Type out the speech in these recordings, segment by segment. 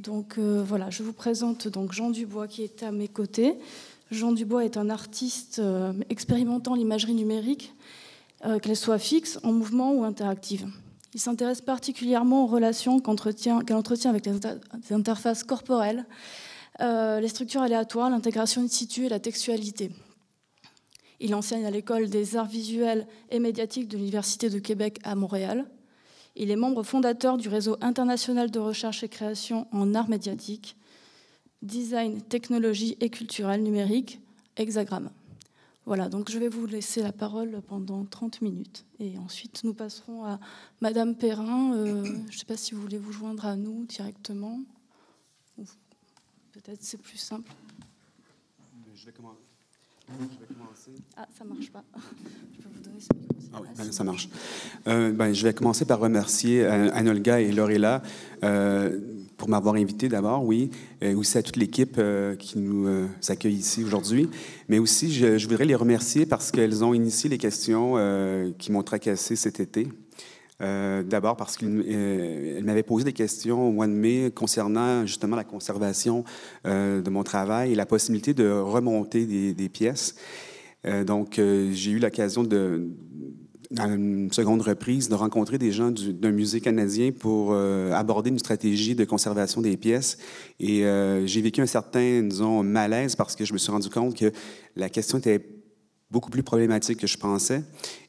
Donc voilà, je vous présente donc Jean Dubois qui est à mes côtés. Jean Dubois est un artiste expérimentant l'imagerie numérique, qu'elle soit fixe, en mouvement ou interactive. Il s'intéresse particulièrement aux relations qu'elle entretient avec les interfaces corporelles, les structures aléatoires, l'intégration in situ et la textualité. Il enseigne à l'École des arts visuels et médiatiques de l'Université de Québec à Montréal. Il est membre fondateur du réseau international de recherche et création en arts médiatiques, design, technologie et culturel numérique, Hexagramme. Voilà, donc je vais vous laisser la parole pendant 30 minutes. Et ensuite, nous passerons à Madame Perrin. Je ne sais pas si vous voulez vous joindre à nous directement. Peut-être c'est plus simple. Je vais commencer. Ah, ça ne marche pas. Je peux vous donner ce micro. Ah oui, ça marche. Je vais commencer par remercier Anne-Olga et Lorella pour m'avoir invité d'abord, oui, et aussi à toute l'équipe qui nous accueille ici aujourd'hui. Mais aussi, je voudrais les remercier parce qu'elles ont initié les questions qui m'ont tracassé cet été. D'abord parce qu'elle m'avait posé des questions au mois de mai concernant justement la conservation de mon travail et la possibilité de remonter des pièces. Donc, j'ai eu l'occasion à une seconde reprise, de rencontrer des gens d'un musée canadien pour aborder une stratégie de conservation des pièces. Et j'ai vécu un certain, disons, malaise parce que je me suis rendu compte que la question était beaucoup plus problématique que je pensais.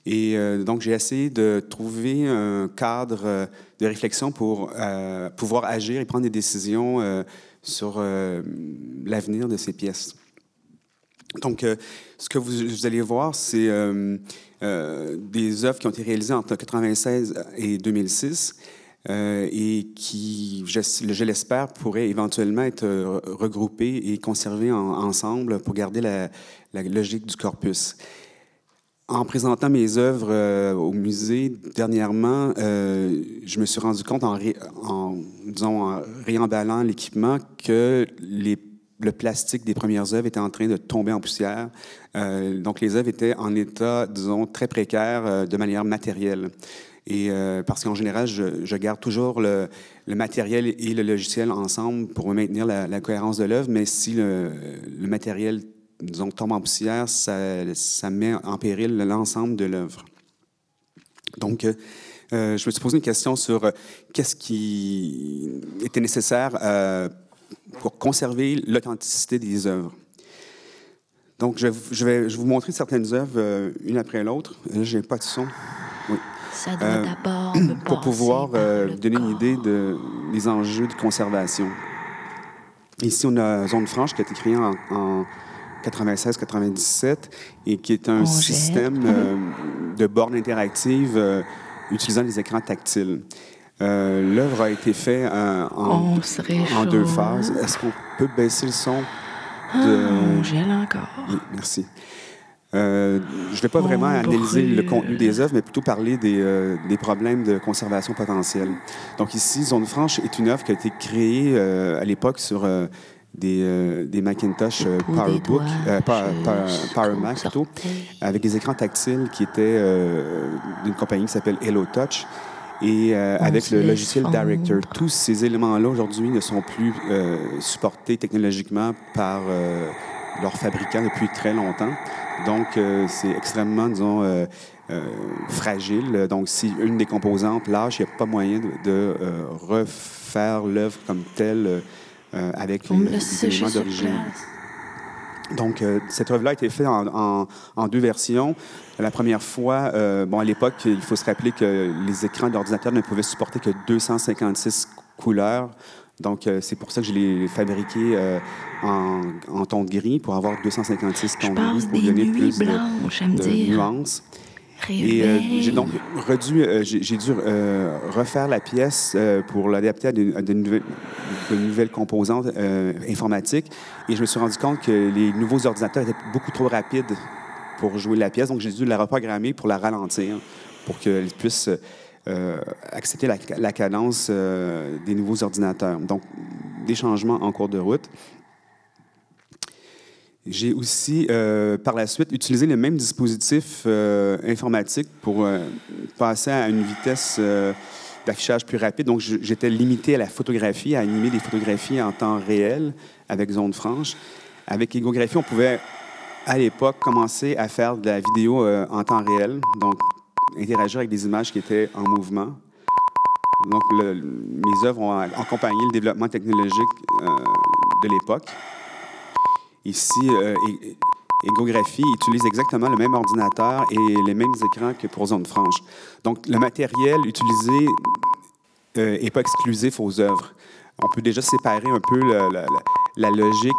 Et donc, j'ai essayé de trouver un cadre de réflexion pour pouvoir agir et prendre des décisions sur l'avenir de ces pièces. Donc, ce que vous allez voir, c'est des œuvres qui ont été réalisées entre 1996 et 2006 et qui, je l'espère, pourraient éventuellement être regroupées et conservées ensemble pour garder la logique du corpus. En présentant mes œuvres au musée dernièrement, je me suis rendu compte en réemballant l'équipement que le plastique des premières œuvres était en train de tomber en poussière. Donc, les œuvres étaient en état, disons, très précaire de manière matérielle. Et parce qu'en général, je garde toujours le matériel et le logiciel ensemble pour maintenir la cohérence de l'œuvre, mais si le matériel, disons, tombe en poussière, ça met en péril l'ensemble de l'œuvre. Donc, je me suis posé une question sur qu'est-ce qui était nécessaire pour conserver l'authenticité des œuvres. Donc, je vais vous montrer certaines œuvres une après l'autre. Là, je n'ai pas de son. Oui. Ça doit d'abord pour pouvoir vous donner une idée des enjeux de conservation. Ici, on a Zone franche qui a été créée en 96-97 et qui est un système de bornes interactives utilisant les écrans tactiles. L'œuvre a été faite en 2 phases. Est-ce qu'on peut baisser le son? On gèle encore. Oui, merci. Je ne vais pas vraiment analyser le contenu des œuvres, mais plutôt parler des problèmes de conservation potentielle. Donc ici, Zone franche est une œuvre qui a été créée à l'époque sur des Macintosh PowerBook, PowerMac plutôt, avec des écrans tactiles qui étaient d'une compagnie qui s'appelle Hello Touch. Et avec le logiciel Director, tous ces éléments-là, aujourd'hui, ne sont plus supportés technologiquement par leurs fabricants depuis très longtemps. Donc, c'est extrêmement, disons, fragile. Donc, si une des composantes lâche, il n'y a pas moyen de refaire l'œuvre comme telle avec les éléments d'origine. Donc, cette œuvre-là a été faite en 2 versions. La première fois, à l'époque, il faut se rappeler que les écrans d'ordinateur ne pouvaient supporter que 256 couleurs. Donc, c'est pour ça que je l'ai fabriqué en ton gris, pour avoir 256 tons gris, pour donner plus de nuances. Et j'ai donc j'ai dû refaire la pièce pour l'adapter à de nouvelles composantes informatiques. Et je me suis rendu compte que les nouveaux ordinateurs étaient beaucoup trop rapides pour jouer la pièce. Donc, j'ai dû la reprogrammer pour la ralentir, pour qu'elle puisse accepter la cadence des nouveaux ordinateurs. Donc, des changements en cours de route. J'ai aussi, par la suite, utilisé le même dispositif informatique pour passer à une vitesse d'affichage plus rapide. Donc, j'étais limité à la photographie, à animer des photographies en temps réel avec zone franche. Avec l'échographie, on pouvait, à l'époque, commencer à faire de la vidéo en temps réel, donc interagir avec des images qui étaient en mouvement. Donc, mes œuvres ont accompagné le développement technologique de l'époque. Ici, Échographie utilise exactement le même ordinateur et les mêmes écrans que pour zone franche. Donc, le matériel utilisé n'est pas exclusif aux œuvres. On peut déjà séparer un peu la logique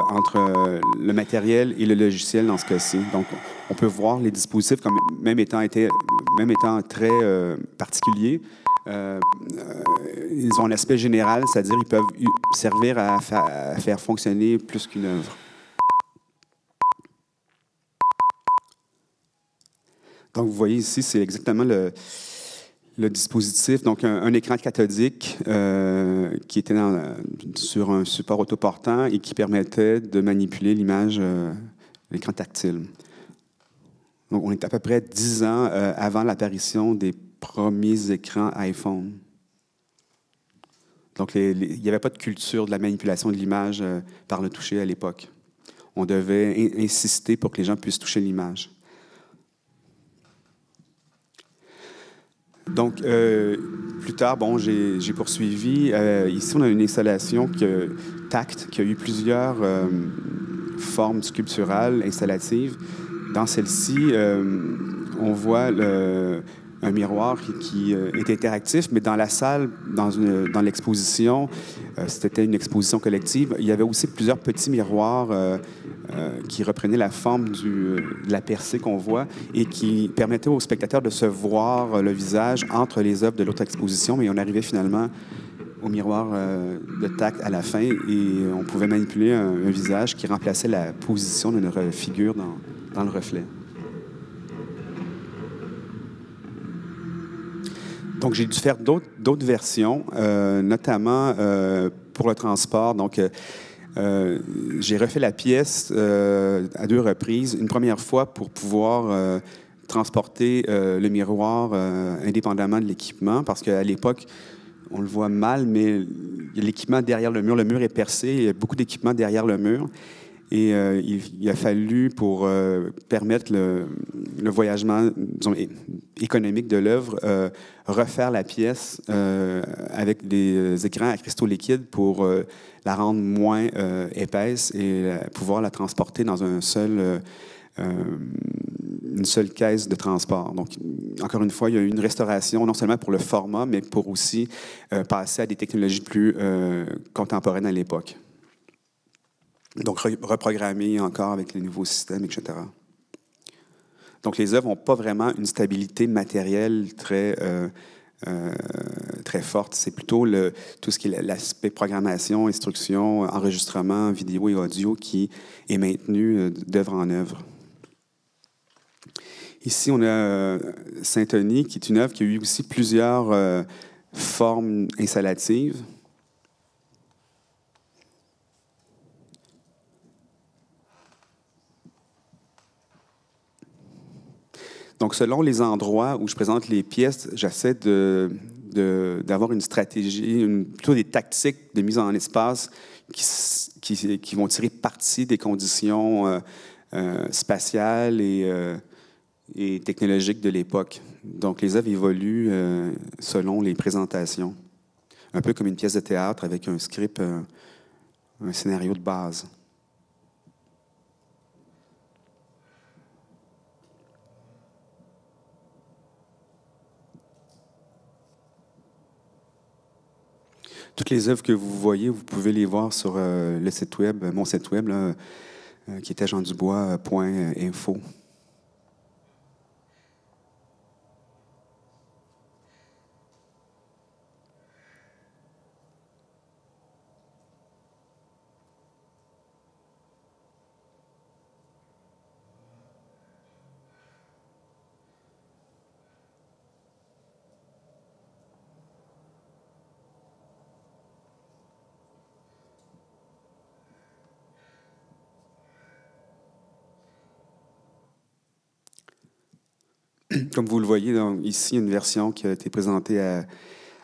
entre le matériel et le logiciel dans ce cas-ci. Donc, on peut voir les dispositifs comme même étant très particuliers. Ils ont un aspect général, c'est-à-dire qu'ils peuvent servir à faire fonctionner plus qu'une œuvre. Donc, vous voyez ici, c'est exactement le dispositif. Donc, un écran cathodique qui était sur un support autoportant et qui permettait de manipuler l'image, l'écran tactile. Donc, on est à peu près 10 ans avant l'apparition des premiers écrans iPhone. Donc, il n'y avait pas de culture de la manipulation de l'image par le toucher à l'époque. On devait insister pour que les gens puissent toucher l'image. Donc, plus tard, bon, j'ai poursuivi. Ici, on a une installation TACT, qui a eu plusieurs formes sculpturales, installatives. Dans celle-ci, on voit un miroir qui est interactif, mais dans la salle, dans l'exposition, c'était une exposition collective, il y avait aussi plusieurs petits miroirs qui reprenaient la forme de la percée qu'on voit et qui permettaient aux spectateurs de se voir le visage entre les œuvres de l'autre exposition, mais on arrivait finalement au miroir de TACT à la fin et on pouvait manipuler un visage qui remplaçait la position d'une figure dans le reflet. Donc, j'ai dû faire d'autres versions, notamment pour le transport. Donc, j'ai refait la pièce à 2 reprises. Une première fois pour pouvoir transporter le miroir indépendamment de l'équipement, parce qu'à l'époque, on le voit mal, mais il y a l'équipement derrière le mur est percé, il y a beaucoup d'équipements derrière le mur. Et il a fallu, pour permettre le voyagement, disons, économique de l'œuvre, refaire la pièce avec des écrans à cristaux liquides pour la rendre moins épaisse et pouvoir la transporter dans une seule caisse de transport. Donc, encore une fois, il y a eu une restauration, non seulement pour le format, mais pour aussi passer à des technologies plus contemporaines à l'époque. Donc, reprogrammer encore avec les nouveaux systèmes, etc. Donc, les œuvres n'ont pas vraiment une stabilité matérielle très forte. C'est plutôt tout ce qui est l'aspect programmation, instruction, enregistrement, vidéo et audio qui est maintenu d'œuvre en œuvre. Ici, on a Saint-Denis, qui est une œuvre qui a eu aussi plusieurs formes installatives. Donc, selon les endroits où je présente les pièces, j'essaie d'avoir une stratégie, plutôt des tactiques de mise en espace qui vont tirer parti des conditions spatiales et technologiques de l'époque. Donc, les œuvres évoluent selon les présentations. Un peu comme une pièce de théâtre avec un script, un scénario de base. Toutes les œuvres que vous voyez, vous pouvez les voir sur le site web, mon site web, là, qui était jeandubois.info. Comme vous le voyez, donc, ici, une version qui a été présentée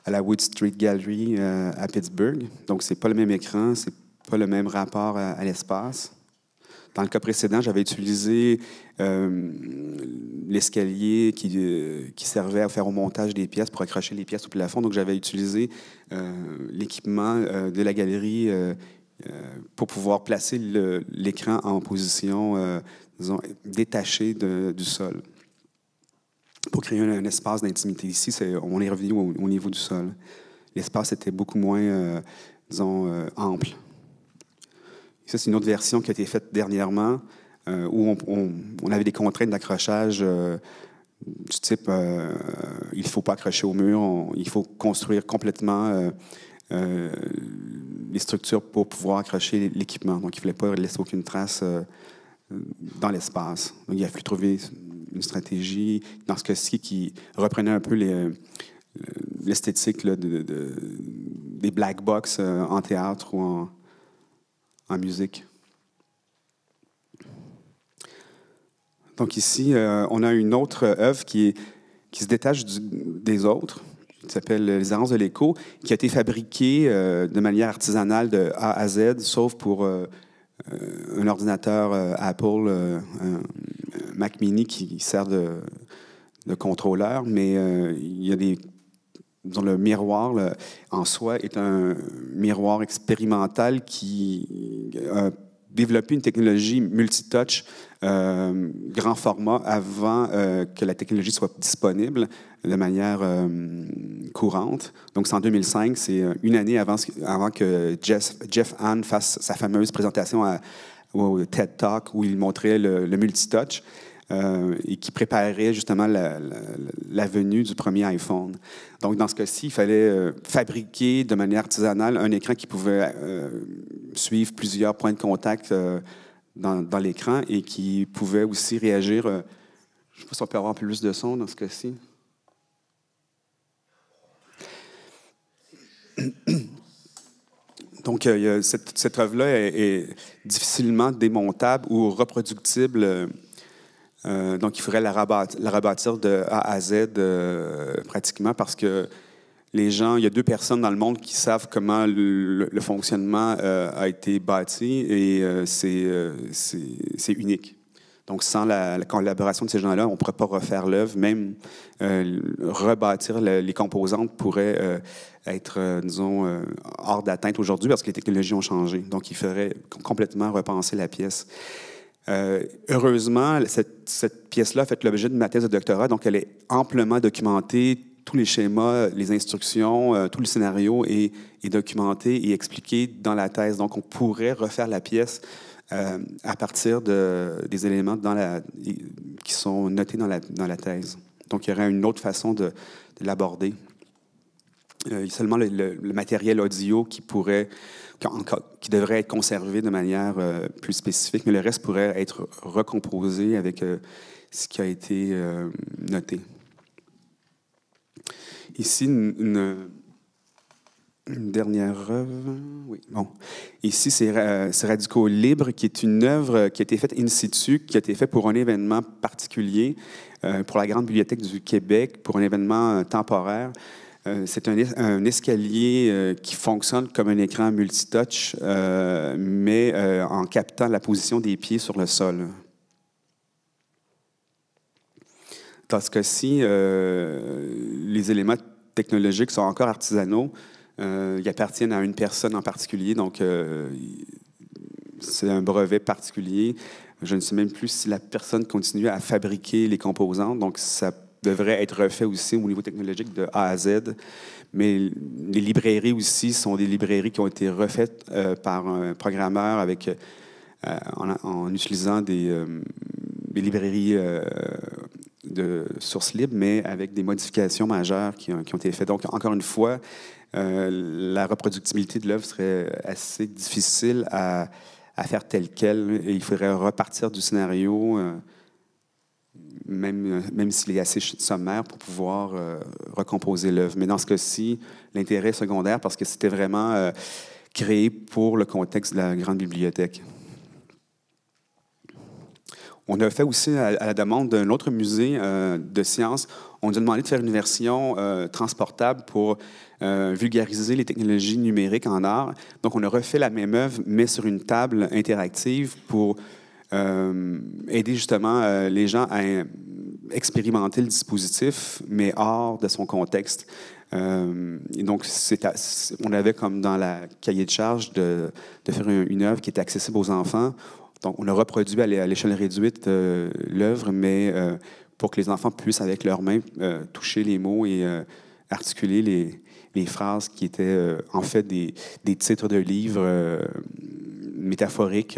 à la Wood Street Gallery à Pittsburgh. Donc, c'est pas le même écran, c'est pas le même rapport à l'espace. Dans le cas précédent, j'avais utilisé l'escalier qui servait à faire au montage des pièces pour accrocher les pièces au plafond. Donc, j'avais utilisé l'équipement de la galerie pour pouvoir placer l'écran en position, disons, détachée du sol, pour créer un espace d'intimité. Ici, on est revenu au niveau du sol. L'espace était beaucoup moins, disons, ample. Ça, c'est une autre version qui a été faite dernièrement, où on avait des contraintes d'accrochage du type il ne faut pas accrocher au mur, il faut construire complètement les structures pour pouvoir accrocher l'équipement. Donc, il ne fallait pas laisser aucune trace dans l'espace. Donc, il a fallu trouver une stratégie, dans ce cas-ci, qui reprenait un peu l'esthétique des black box en théâtre ou en musique. Donc ici, on a une autre œuvre qui se détache des autres, qui s'appelle Les Errances de l'écho, qui a été fabriquée de manière artisanale de A à Z, sauf pour un ordinateur Apple, un Mac Mini qui sert de contrôleur, mais il y a disons, le miroir en soi est un miroir expérimental qui a développé une technologie multitouch grand format avant que la technologie soit disponible de manière courante. Donc, c'est en 2005, c'est une année avant que Jeff Hahn fasse sa fameuse présentation au TED Talk où il montrait le multitouch. Et qui préparait justement la venue du premier iPhone. Donc, dans ce cas-ci, il fallait fabriquer de manière artisanale un écran qui pouvait suivre plusieurs points de contact dans l'écran et qui pouvait aussi réagir. Je ne sais pas si on peut avoir un peu plus de son dans ce cas-ci. Donc, cette œuvre-là est difficilement démontable ou reproductible. Donc, il faudrait la rebâtir de A à Z pratiquement parce que les gens, il y a 2 personnes dans le monde qui savent comment le fonctionnement a été bâti et c'est unique. Donc, sans la collaboration de ces gens-là, on ne pourrait pas refaire l'œuvre. Même rebâtir les composantes pourrait être, disons, hors d'atteinte aujourd'hui parce que les technologies ont changé. Donc, il faudrait complètement repenser la pièce. Heureusement, cette pièce-là a fait l'objet de ma thèse de doctorat, donc elle est amplement documentée. Tous les schémas, les instructions, tout le scénario est documenté et expliqué dans la thèse. Donc, on pourrait refaire la pièce à partir des éléments qui sont notés dans la thèse. Donc, il y aurait une autre façon de l'aborder. Il y a seulement le matériel audio qui devrait être conservé de manière plus spécifique, mais le reste pourrait être recomposé avec ce qui a été noté. Ici, une dernière œuvre. Oui, bon. Ici, c'est Radicaux Libres, qui est une œuvre qui a été faite in situ, qui a été faite pour un événement particulier, pour la Grande Bibliothèque du Québec, pour un événement temporaire. C'est un escalier qui fonctionne comme un écran multitouch, mais en captant la position des pieds sur le sol. Dans ce cas-ci, les éléments technologiques sont encore artisanaux. Ils appartiennent à une personne en particulier, donc c'est un brevet particulier. Je ne sais même plus si la personne continue à fabriquer les composantes, donc ça devrait être refait aussi au niveau technologique de A à Z. Mais les librairies aussi sont des librairies qui ont été refaites par un programmeur en utilisant des librairies de sources libres, mais avec des modifications majeures qui ont été faites. Donc, encore une fois, la reproductibilité de l'œuvre serait assez difficile à faire telle quelle. Et il faudrait repartir du scénario, même s'il est assez sommaire, pour pouvoir recomposer l'œuvre. Mais dans ce cas-ci, l'intérêt est secondaire parce que c'était vraiment créé pour le contexte de la Grande Bibliothèque. On a fait aussi, à la demande d'un autre musée de sciences, on nous a demandé de faire une version transportable pour vulgariser les technologies numériques en art. Donc, on a refait la même œuvre, mais sur une table interactive pour aider justement les gens à expérimenter le dispositif, mais hors de son contexte. Et donc, on avait comme dans la cahier de charge de faire une œuvre qui était accessible aux enfants. Donc, on a reproduit à l'échelle réduite l'œuvre, mais pour que les enfants puissent, avec leurs mains, toucher les mots et articuler les phrases qui étaient en fait des titres de livres métaphoriques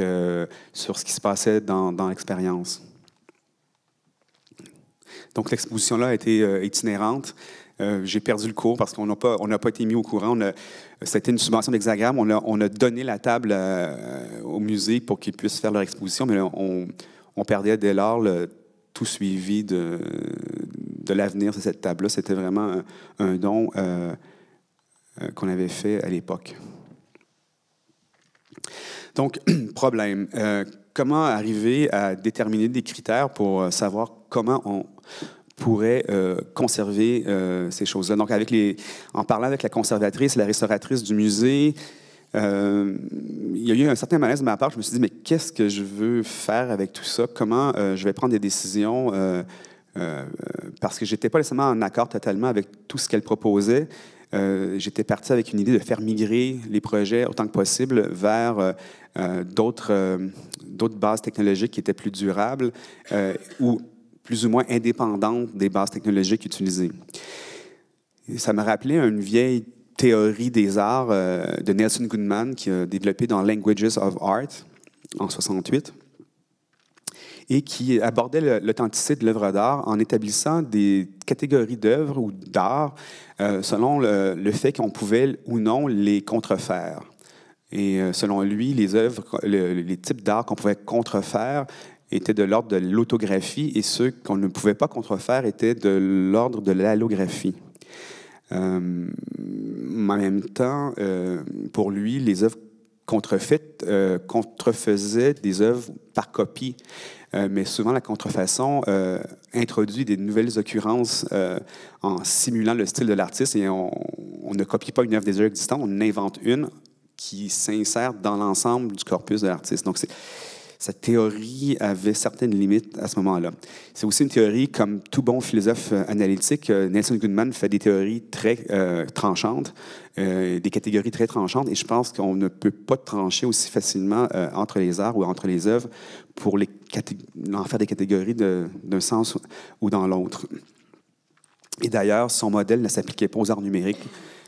sur ce qui se passait dans l'expérience. Donc, l'exposition-là a été itinérante. J'ai perdu le cours parce qu'on n'a pas été mis au courant. C'était une subvention d'Hexagramme. On a donné la table au musée pour qu'ils puissent faire leur exposition, mais là, on perdait dès lors tout suivi de l'avenir de cette table-là. C'était vraiment un don qu'on avait fait à l'époque. Donc, problème. Comment arriver à déterminer des critères pour savoir comment on pourrait conserver ces choses-là. Donc, en parlant avec la conservatrice et la restauratrice du musée, il y a eu un certain malaise de ma part. Je me suis dit, mais qu'est-ce que je veux faire avec tout ça? Comment je vais prendre des décisions? Parce que je n'étais pas nécessairement en accord totalement avec tout ce qu'elle proposait. J'étais parti avec une idée de faire migrer les projets autant que possible vers d'autres bases technologiques qui étaient plus durables ou plus ou moins indépendantes des bases technologiques utilisées. Ça m'a rappelé une vieille théorie des arts de Nelson Goodman qui a développé dans Languages of Art en 1968 et qui abordait l'authenticité de l'œuvre d'art en établissant des catégories d'œuvres ou d'art selon le fait qu'on pouvait ou non les contrefaire. Et selon lui, les types d'art qu'on pouvait contrefaire étaient de l'ordre de l'autographie et ceux qu'on ne pouvait pas contrefaire étaient de l'ordre de l'allographie. En même temps, pour lui, les œuvres contrefaites contrefaisaient des œuvres par copie. Mais souvent, la contrefaçon introduit des nouvelles occurrences en simulant le style de l'artiste et on ne copie pas une œuvre déjà existante, on en invente une qui s'insère dans l'ensemble du corpus de l'artiste. Donc, cette théorie avait certaines limites à ce moment-là. C'est aussi une théorie, comme tout bon philosophe analytique, Nelson Goodman fait des théories très tranchantes, des catégories très tranchantes, et je pense qu'on ne peut pas trancher aussi facilement entre les arts ou entre les œuvres pour en faire des catégories d'un sens ou dans l'autre. Et d'ailleurs, son modèle ne s'appliquait pas aux arts numériques,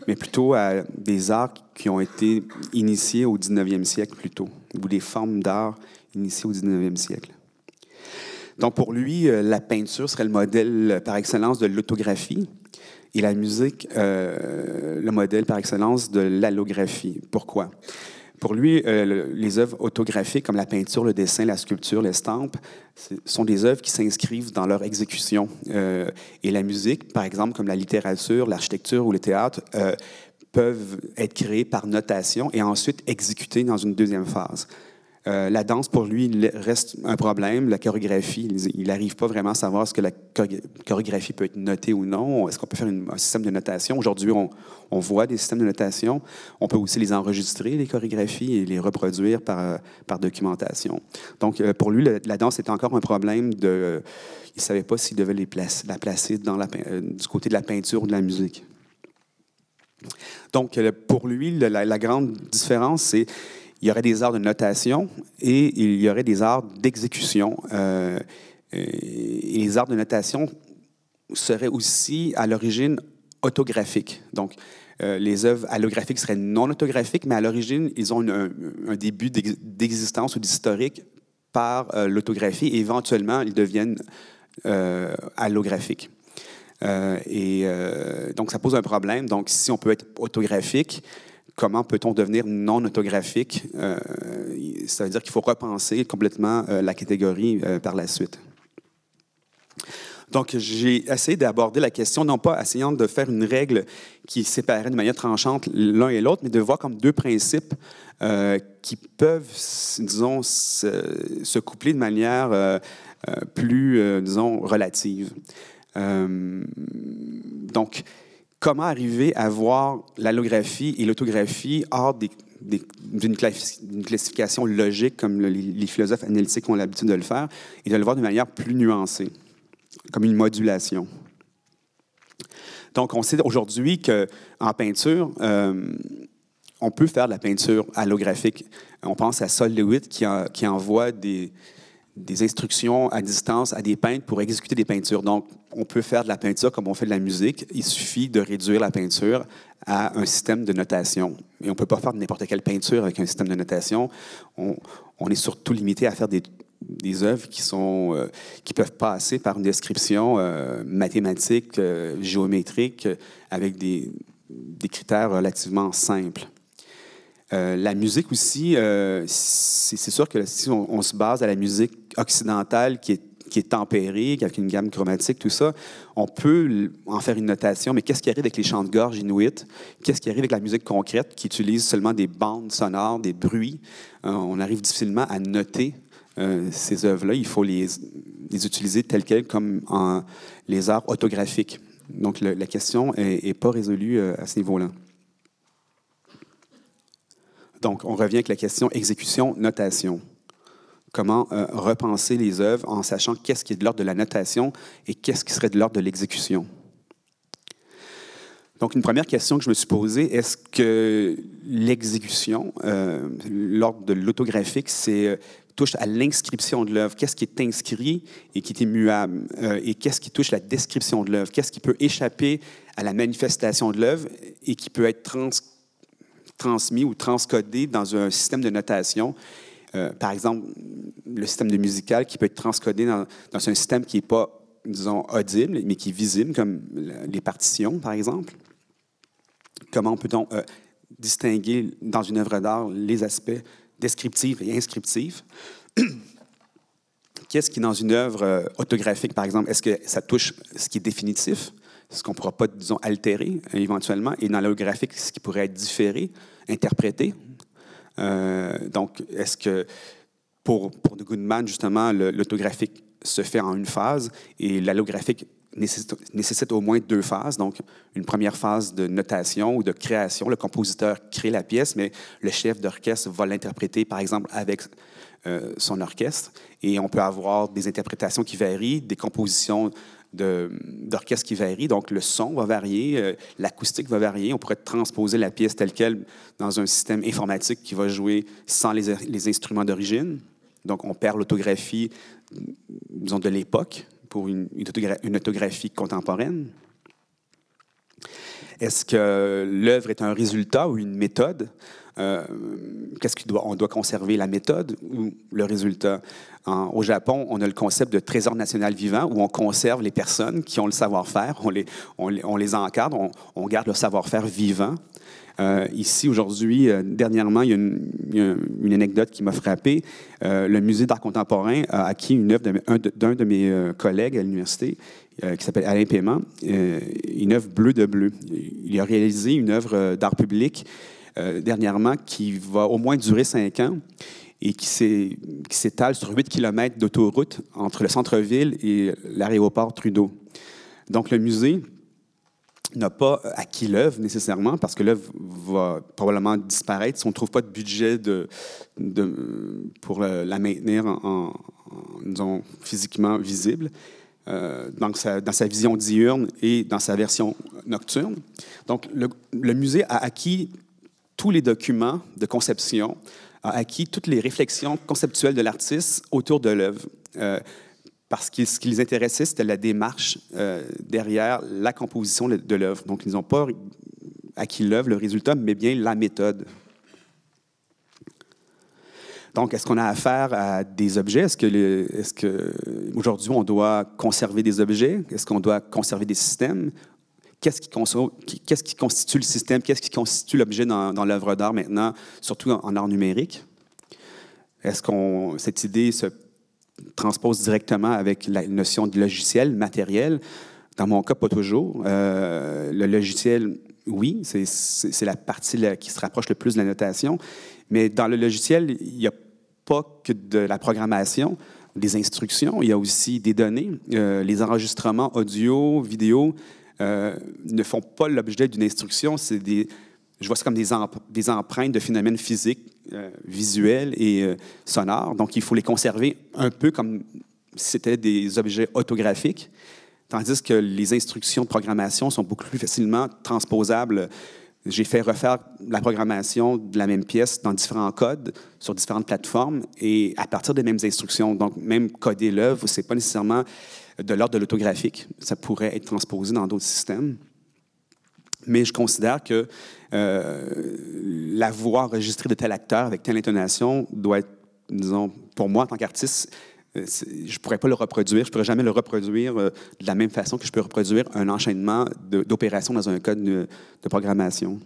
mais plutôt à des arts qui ont été initiés au 19e siècle plutôt, ou des formes d'art initiées au 19e siècle. Donc, pour lui, la peinture serait le modèle par excellence de l'autographie et la musique, le modèle par excellence de l'allographie. Pourquoi? Pour lui, les œuvres autographiques comme la peinture, le dessin, la sculpture, l'estampe, sont des œuvres qui s'inscrivent dans leur exécution. Et la musique, par exemple, comme la littérature, l'architecture ou le théâtre, peuvent être créées par notation et ensuite exécutées dans une deuxième phase. La danse, pour lui, reste un problème. La chorégraphie, il n'arrive pas vraiment à savoir est-ce que la chorégraphie peut être notée ou non. Est-ce qu'on peut faire un système de notation? Aujourd'hui, on voit des systèmes de notation. On peut aussi les enregistrer, les chorégraphies, et les reproduire par documentation. Donc, pour lui, la danse était encore un problème il ne savait pas s'il devait la placer du côté de la peinture ou de la musique. Donc, pour lui, la grande différence, c'est il y aurait des arts de notation et il y aurait des arts d'exécution. Et les arts de notation seraient aussi, à l'origine, autographiques. Donc, les œuvres allographiques seraient non autographiques, mais à l'origine, ils ont un début d'existence ou d'historique par l'autographie et éventuellement, ils deviennent allographiques. Donc, ça pose un problème. Donc, si on peut être autographique, comment peut-on devenir non autographique? Ça veut dire qu'il faut repenser complètement la catégorie par la suite. Donc, j'ai essayé d'aborder la question, non pas essayant de faire une règle qui séparait de manière tranchante l'un et l'autre, mais de voir comme deux principes qui peuvent, disons, se coupler de manière plus disons, relative. Donc, comment arriver à voir l'allographie et l'autographie hors d'une classification logique comme les philosophes analytiques ont l'habitude de le faire et de le voir de manière plus nuancée, comme une modulation. Donc, on sait aujourd'hui qu'en peinture, on peut faire de la peinture allographique. On pense à Sol Lewitt qui envoie des instructions à distance à des peintres pour exécuter des peintures. Donc, on peut faire de la peinture comme on fait de la musique. Il suffit de réduire la peinture à un système de notation. Et on ne peut pas faire n'importe quelle peinture avec un système de notation. On est surtout limité à faire des œuvres qui peuvent passer par une description mathématique, géométrique, avec des critères relativement simples. La musique aussi, c'est sûr que si on se base à la musique occidentale qui est tempérée, avec une gamme chromatique, tout ça, on peut en faire une notation, mais qu'est-ce qui arrive avec les chants de gorge inuits? Qu'est-ce qui arrive avec la musique concrète qui utilise seulement des bandes sonores, des bruits? On arrive difficilement à noter ces œuvres-là. Il faut les utiliser telles quelles comme les arts autographiques. Donc, la question n'est pas résolue à ce niveau-là. Donc, on revient avec la question exécution-notation. Comment repenser les œuvres en sachant qu'est-ce qui est de l'ordre de la notation et qu'est-ce qui serait de l'ordre de l'exécution. Donc, une première question que je me suis posée, est-ce que l'exécution, l'ordre de l'autographique, touche à l'inscription de l'œuvre? Qu'est-ce qui est inscrit et qui est immuable? Et qu'est-ce qui touche la description de l'œuvre? Qu'est-ce qui peut échapper à la manifestation de l'œuvre et qui peut être transmis ou transcodé dans un système de notation? Par exemple, le système de musical qui peut être transcodé dans un système qui n'est pas, disons, audible, mais qui est visible, comme les partitions, par exemple. Comment peut-on distinguer dans une œuvre d'art les aspects descriptifs et inscriptifs? Qu'est-ce qui, dans une œuvre autographique, par exemple, est-ce que ça touche ce qui est définitif, ce qu'on ne pourra pas, disons, altérer éventuellement, et dans l'allographique, ce qui pourrait être différé, interprété? Donc, est-ce que pour de Goodman, justement, l'autographique se fait en une phase et l'allographique nécessite au moins 2 phases. Donc, une première phase de notation ou de création. Le compositeur crée la pièce, mais le chef d'orchestre va l'interpréter, par exemple, avec son orchestre. Et on peut avoir des interprétations qui varient, des compositions d'orchestre qui varient. Donc, le son va varier, l'acoustique va varier. On pourrait transposer la pièce telle qu'elle dans un système informatique qui va jouer sans les instruments d'origine. Donc, on perd l'autographie, disons, de l'époque pour une autographie contemporaine. Est-ce que l'œuvre est un résultat ou une méthode? On doit conserver la méthode ou le résultat? Au Japon, on a le concept de trésor national vivant où on conserve les personnes qui ont le savoir-faire, on les encadre, on garde le savoir-faire vivant. Ici, aujourd'hui, dernièrement, il y a une anecdote qui m'a frappé. Le Musée d'art contemporain a acquis une œuvre d'un de mes collègues à l'université qui s'appelle Alain Paiement, une œuvre Bleu de bleu. Il a réalisé une œuvre d'art public dernièrement qui va au moins durer 5 ans et qui s'étale sur 8 km d'autoroute entre le centre-ville et l'aéroport Trudeau. Donc, le musée n'a pas acquis l'œuvre nécessairement parce que l'œuvre va probablement disparaître si on ne trouve pas de budget pour la maintenir disons, physiquement visible. Donc, dans sa vision diurne et dans sa version nocturne. Donc, le musée a acquis tous les documents de conception, a acquis toutes les réflexions conceptuelles de l'artiste autour de l'œuvre. Parce que ce qui les intéressait, c'était la démarche derrière la composition de l'œuvre. Donc, ils n'ont pas acquis l'œuvre, le résultat, mais bien la méthode. Donc, est-ce qu'on a affaire à des objets? Est-ce qu'aujourd'hui, on doit conserver des objets? Est-ce qu'on doit conserver des systèmes? Qu'est-ce qui constitue le système? Qu'est-ce qui constitue l'objet dans l'œuvre d'art maintenant, surtout en art numérique? Est-ce que cette idée se transpose directement avec la notion de logiciel, matériel? Dans mon cas, pas toujours. Le logiciel, oui, c'est la partie qui se rapproche le plus de la notation. Mais dans le logiciel, il n'y a pas que de la programmation. des instructions, il y a aussi des données. Les enregistrements audio, vidéo ne font pas l'objet d'une instruction. Je vois ça comme des empreintes de phénomènes physiques, visuels et sonores. Donc, il faut les conserver un peu comme si c'était des objets autographiques, tandis que les instructions de programmation sont beaucoup plus facilement transposables. J'ai fait refaire la programmation de la même pièce dans différents codes sur différentes plateformes et à partir des mêmes instructions. Donc, même coder l'œuvre, ce n'est pas nécessairement de l'ordre de l'autographique. Ça pourrait être transposé dans d'autres systèmes. Mais je considère que la voix enregistrée de tel acteur avec telle intonation doit être, disons, pour moi, en tant qu'artiste, je ne pourrais pas le reproduire. Je ne pourrais jamais le reproduire de la même façon que je peux reproduire un enchaînement d'opérations dans un code de programmation.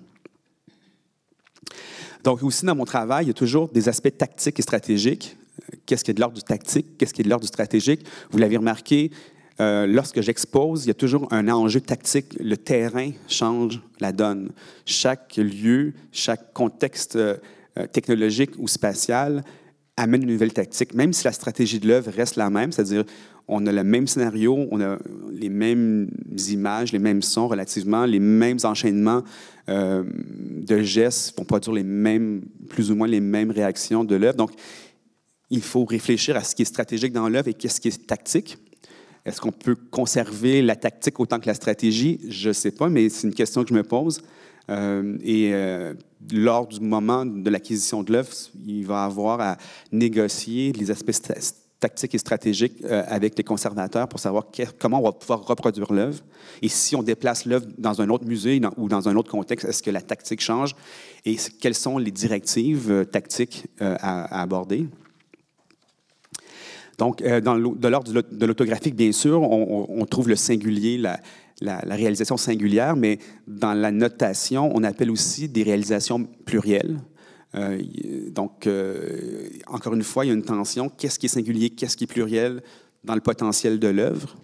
Donc, aussi, dans mon travail, il y a toujours des aspects tactiques et stratégiques. Qu'est-ce qui est de l'ordre du tactique? Qu'est-ce qui est de l'ordre du stratégique? Vous l'avez remarqué, lorsque j'expose, il y a toujours un enjeu tactique. Le terrain change la donne. Chaque lieu, chaque contexte technologique ou spatial amène une nouvelle tactique, même si la stratégie de l'œuvre reste la même, c'est-à-dire on a le même scénario, on a les mêmes images, les mêmes sons relativement, les mêmes enchaînements de gestes vont produire plus ou moins les mêmes réactions de l'œuvre. Donc, il faut réfléchir à ce qui est stratégique dans l'œuvre et qu'est-ce qui est tactique. Est-ce qu'on peut conserver la tactique autant que la stratégie? Je ne sais pas, mais c'est une question que je me pose. Lors du moment de l'acquisition de l'œuvre, il va avoir à négocier les aspects tactiques et stratégiques avec les conservateurs pour savoir comment on va pouvoir reproduire l'œuvre. Et si on déplace l'œuvre dans un autre musée ou dans un autre contexte, est-ce que la tactique change? Et quelles sont les directives tactiques à aborder? Donc, de l'ordre de l'autographique, bien sûr, on trouve le singulier, la réalisation singulière, mais dans la notation, on appelle aussi des réalisations plurielles. Donc, encore une fois, il y a une tension. Qu'est-ce qui est singulier, qu'est-ce qui est pluriel dans le potentiel de l'œuvre?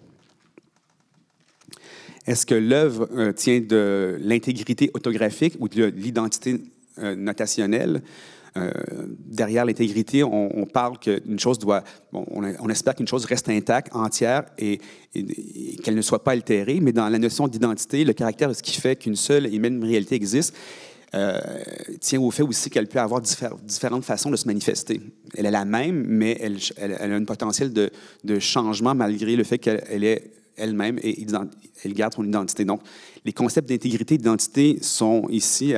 Est-ce que l'œuvre tient de l'intégrité autographique ou de l'identité notationnelle? Derrière l'intégrité, on parle qu'une chose on espère qu'une chose reste intacte, entière et qu'elle ne soit pas altérée, mais dans la notion d'identité, le caractère de ce qui fait qu'une seule et même réalité existe tient au fait aussi qu'elle peut avoir différentes façons de se manifester. Elle est la même, mais elle a un potentiel de changement malgré le fait qu'elle est elle-même et elle garde son identité. Donc, les concepts d'intégrité et d'identité sont ici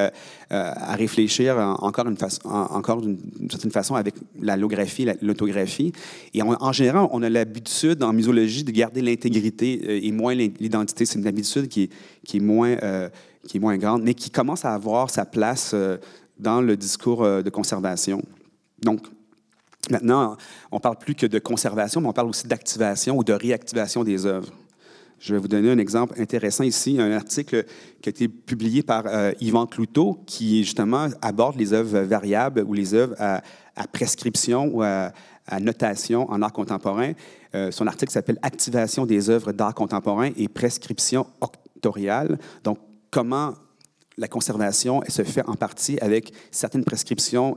à réfléchir encore d'une certaine façon avec la logographie, l'autographie. Et en général, on a l'habitude en muséologie de garder l'intégrité et moins l'identité. C'est une habitude qui est moins grande, mais qui commence à avoir sa place dans le discours de conservation. Donc, maintenant, on ne parle plus que de conservation, mais on parle aussi d'activation ou de réactivation des œuvres. Je vais vous donner un exemple intéressant ici, un article qui a été publié par Yvan Cloutot, qui justement aborde les œuvres variables ou les œuvres à prescription ou à notation en art contemporain. Son article s'appelle « Activation des œuvres d'art contemporain et prescription octoriale ». Donc, comment la conservation se fait en partie avec certaines prescriptions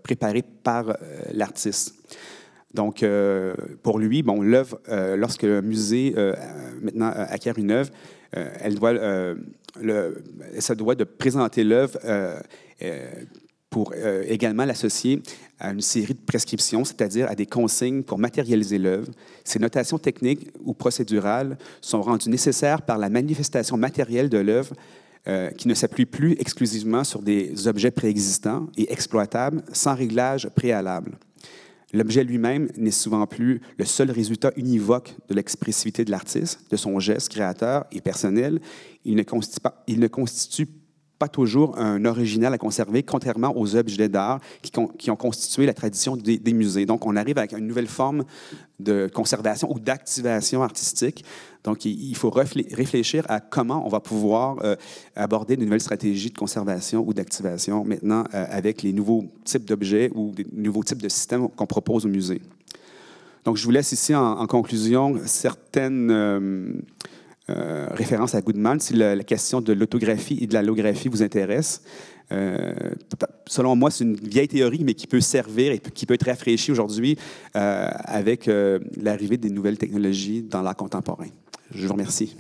préparées par l'artiste. Donc, pour lui, l'œuvre, lorsque le musée maintenant acquiert une œuvre, ça doit de présenter l'œuvre pour également l'associer à une série de prescriptions, c'est-à-dire à des consignes pour matérialiser l'œuvre. Ces notations techniques ou procédurales sont rendues nécessaires par la manifestation matérielle de l'œuvre qui ne s'appuie plus exclusivement sur des objets préexistants et exploitables sans réglage préalable. L'objet lui-même n'est souvent plus le seul résultat univoque de l'expressivité de l'artiste, de son geste créateur et personnel. Il ne constitue pas toujours un original à conserver, contrairement aux objets d'art qui ont constitué la tradition des musées. Donc, on arrive avec une nouvelle forme de conservation ou d'activation artistique. Donc, il faut réfléchir à comment on va pouvoir aborder de nouvelles stratégies de conservation ou d'activation maintenant avec les nouveaux types d'objets ou des nouveaux types de systèmes qu'on propose au musée. Donc, je vous laisse ici en conclusion certaines référence à Goodman si la question de l'autographie et de la logographie vous intéresse. Selon moi, c'est une vieille théorie, mais qui peut servir et qui peut être rafraîchie aujourd'hui avec l'arrivée des nouvelles technologies dans l'art contemporain. Je vous remercie.